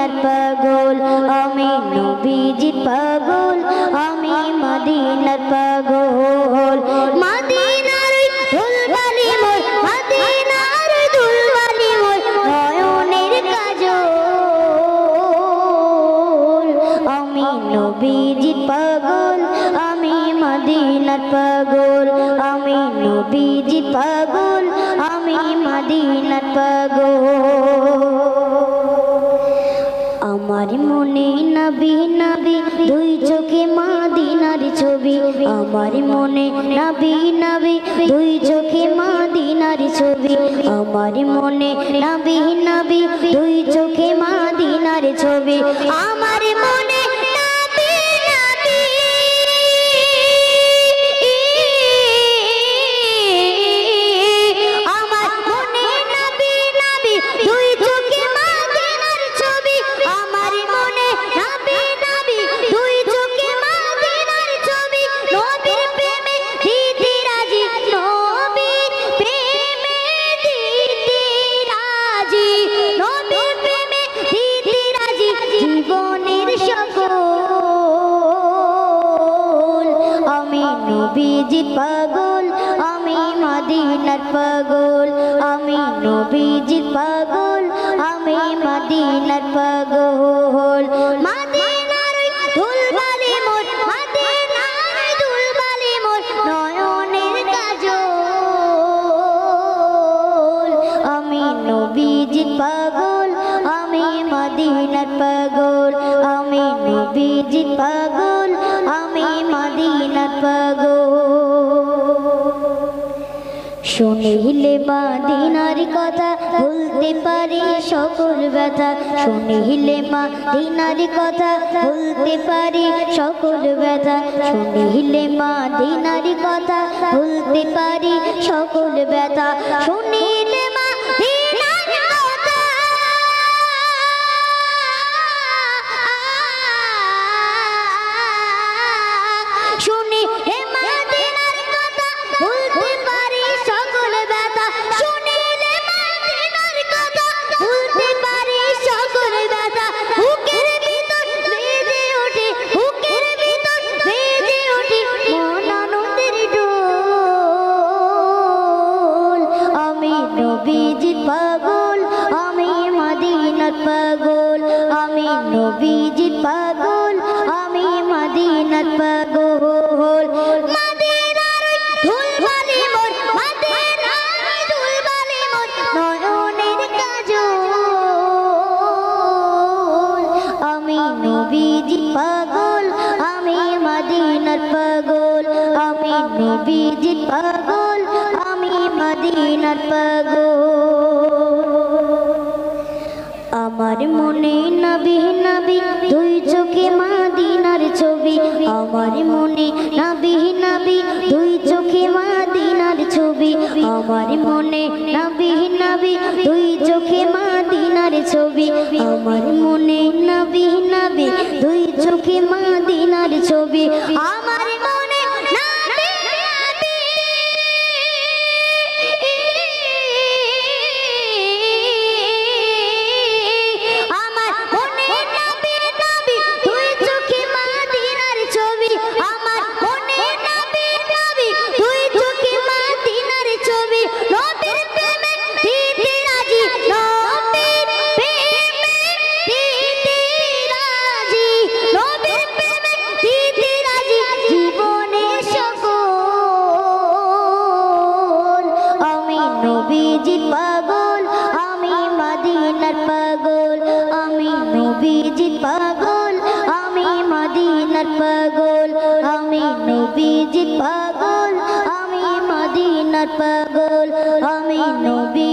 মদিনার পাগল আমি নবীজির পাগল আমি মদিনার পাগল মদিনার দুলবালি মোর মদিনার দুলবালি মোর নয়নের কাজল আমি নবীজির পাগল আমি মদিনার পাগল আমি নবীজির পাগল আমি মদিনার পাগল আমার মনে নবী নবী দুই চোখে মদিনার ছবি আমার মনে নবী নবী দুই চোখে মদিনার ছবি আমার মনে নবী নবী দুই চোখে মদিনার ছবি আমার মনে নবীজির পাগল আমি মদিনার পাগল আমি নবীজির পাগল আমি মদিনার পাগল মদিনার দুলবালি মোর মদিনার দুলবালি মোর নয়নের কাজল আমি নবীজির পাগল আমি মদিনার পাগল আমি নবীজির পাগল আমি মদিনার পাগল শুনিলে মদিনার কথা ভুলতে পারি সকল ব্যথা শুনিলে মদিনার কথা ভুলতে পারি সকল ব্যথা শুনিলে মদিনার কথা ভুলতে পারি সকল ব্যথা শুনিলে নবীজির পাগল আমি মদিনার পাগল আমি নবীজির পাগল আমি মদিনার পাগল মদিনার দুলবালি মোর মদিনার দুলবালি মোর নয়নের কাজল আমি নবীজির পাগল আমি মদিনার পাগল আমি নবীজির পাগল আমি মদিনার পাগল আমার মনে নবী নবী দুই চোখে মদিনার ছবি আমার মনে নবী নবী দুই চোখে মদিনার ছবি আমার মনে নবী নবী দুই চোখে মদিনার ছবি আমার মনে নবী নবী দুই চোখে মদিনার ছবি আমার মনে নবীজির পাগল আমি মদিনার পাগল আমি নবীজির পাগল আমি মদিনার পাগল আমি নবীজির পাগল আমি মদিনার পাগল আমি নবী